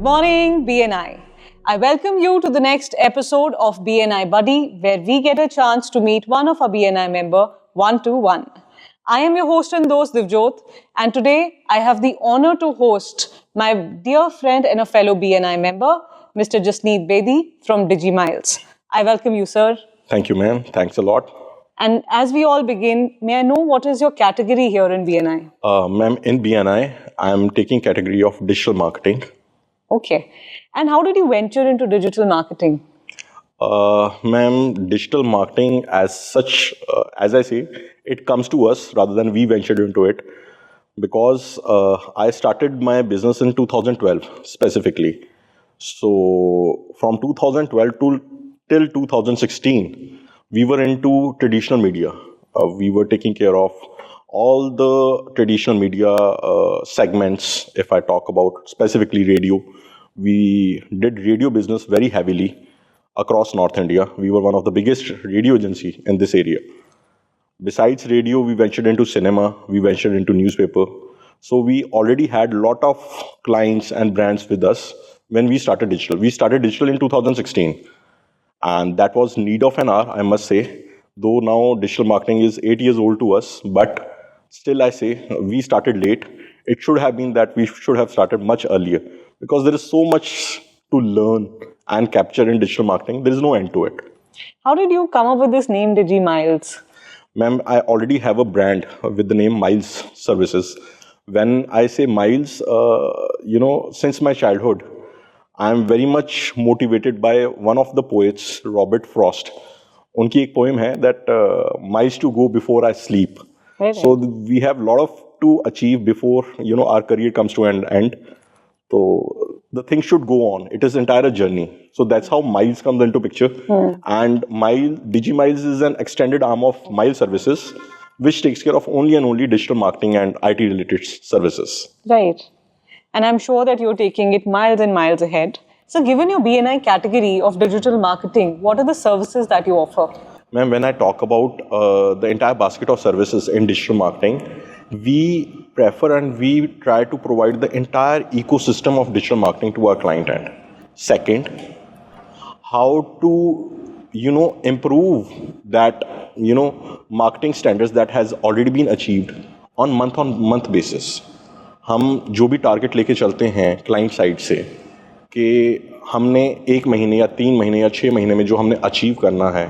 Good morning, BNI. I welcome you to the next episode of BNI Buddy, where we get a chance to meet one of our BNI member one-to-one. I am your host and host Divjot, and today I have the honor to host my dear friend and a fellow BNI member, Mr. Jasneet Bedi from DigiMiles. I welcome you, sir. Thank you, ma'am. Thanks a lot. And as we all begin, may I know what is your category here in BNI? Ma'am, in BNI, I'm taking category of digital marketing. Okay. And how did you venture into digital marketing? Ma'am, digital marketing as such, as I say, it comes to us rather than we ventured into it, because I started my business in 2012 specifically. So from 2012 till 2016, we were into traditional media. We were taking care of all the traditional media segments. If I talk about specifically radio, we did radio business very heavily across North India. We were one of the biggest radio agency in this area. Besides radio, we ventured into cinema, we ventured into newspaper. So we already had a lot of clients and brands with us when we started digital. We started digital in 2016. And that was need of an hour, I must say. Though now digital marketing is 8 years old to us, but still I say we started late. It should have been that we should have started much earlier, because there is so much to learn and capture in digital marketing. There is no end to it. How did you come up with this name DigiMiles? Ma'am, I already have a brand with the name Miles Services. When I say Miles, since my childhood, I am very much motivated by one of the poets, Robert Frost. उनकी एक poem है that miles to go before I sleep. Right. So we have a lot of to achieve before our career comes to an end. So the thing should go on. It is entire journey. So that's how Miles comes into picture. And DigiMiles is an extended arm of Miles Services, which takes care of only and only digital marketing and IT related services. Right. And I'm sure that you're taking it miles and miles ahead. So given your BNI category of digital marketing, what are the services that you offer? Ma'am, when I talk about the entire basket of services in digital marketing, we prefer and we try to provide the entire ecosystem of digital marketing to our client end. Second, how to, improve that, marketing standards that has already been achieved on month basis. हम जो भी target लेके चलते हैं client side से कि हमने 1 महीने या 3 महीने या 6 महीने में जो हमने अचीव करना है,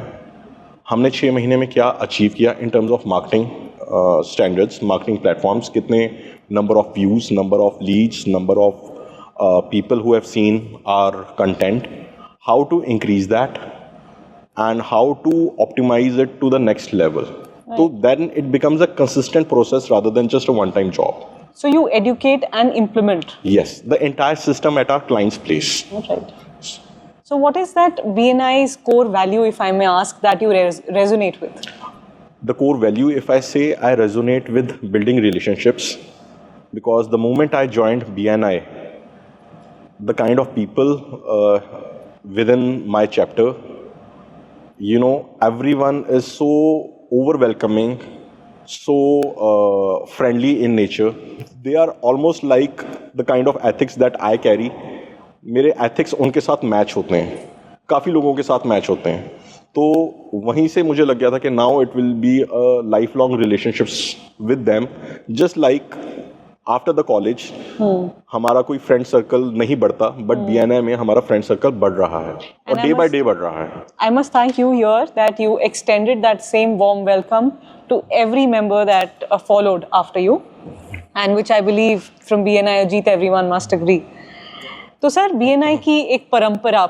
हमने 6 महीने में क्या अचीव किया in terms of marketing standards, marketing platforms, कितने number of views, number of leads, number of people who have seen our content, how to increase that and how to optimize it to the next level. Right. So then it becomes a consistent process rather than just a one-time job. So you educate and implement? Yes, the entire system at our client's place. That's right. So what is that BNI's core value, if I may ask, that you resonate with? The core value, if I say, I resonate with building relationships, because the moment I joined BNI, the kind of people within my chapter, everyone is so over-welcoming, so friendly in nature. They are almost like the kind of ethics that I carry. मेरे ethics उनके साथ match होते हैं, काफ़ी लोगों के साथ match होते हैं. तो वहीं से मुझे लग गया था कि now it will be a lifelong relationships with them. Just like after the college, हमारा कोई फ्रेंड सर्कल नहीं बढ़ता, बट BNI में हमारा फ्रेंड सर्कल बढ़ रहा है और डे बाय डे बढ़ रहा है. I must thank you here that you extended that same warm welcome to every member that followed after you, and which I believe from BNI Ajit everyone must agree. तो sir BNI की एक परंपरा,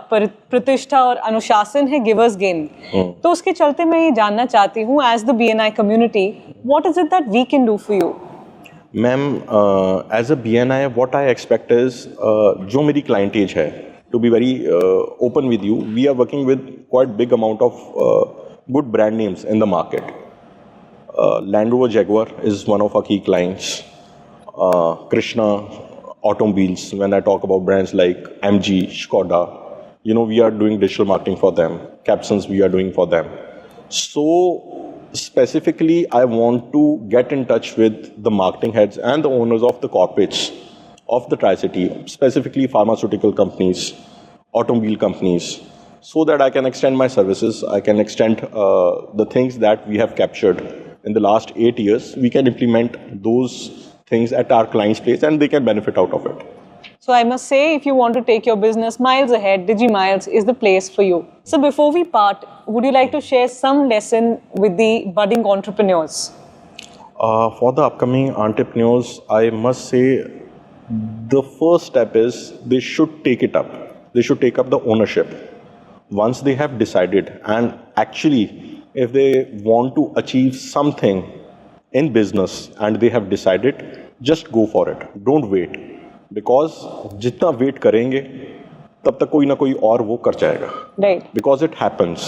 प्रतिष्ठा और अनुशासन है givers gain. तो उसके चलते मैं ये जानना चाहती हूँ, as the BNI community, what is it that we can do for you? Ma'am, as a BNI, what I expect is, जो मेरी clientage है, to be very open with you, we are working with quite big amount of good brand names in the market. Land Rover Jaguar is one of our key clients. Krishna Automobiles, when I talk about brands like MG, Skoda, we are doing digital marketing for them. Capsons we are doing for them. So specifically, I want to get in touch with the marketing heads and the owners of the corporates of the Tri-City, specifically pharmaceutical companies, automobile companies, so that I can extend my services, I can extend the things that we have captured in the last 8 years. We can implement those things at our client's place and they can benefit out of it. So I must say, if you want to take your business miles ahead, DigiMiles is the place for you. So before we part, would you like to share some lesson with the budding entrepreneurs? For the upcoming entrepreneurs, I must say the first step is they should take it up. They should take up the ownership. Once they have decided, and actually, if they want to achieve something in business and they have decided, just go for it. Don't wait. Because जितना wait करेंगे तब तक कोई ना कोई और वो कर जाएगा. Right. Because it happens.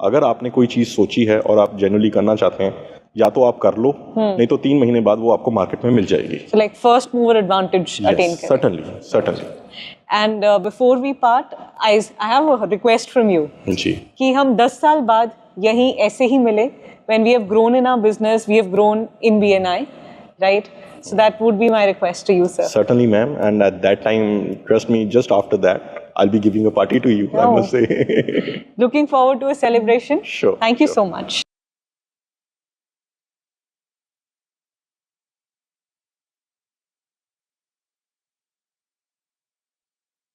अगर आपने कोई चीज़ सोची है और आप genuinely करना चाहते हैं, या तो आप कर लो, नहीं तो 3 महीने बाद वो आपको मार्केट में मिल जाएगी. So like first mover advantage attain करें. Certainly. And before we part, I have a request from you. जी. कि हम 10 साल बाद यहीं ऐसे ही मिले. When we have grown in our business, we have grown in BNI, right? So that would be my request to you, sir. Certainly, ma'am. And at that time, trust me, just after that, I'll be giving a party to you, I must say. Looking forward to a celebration. Sure. Thank you so much.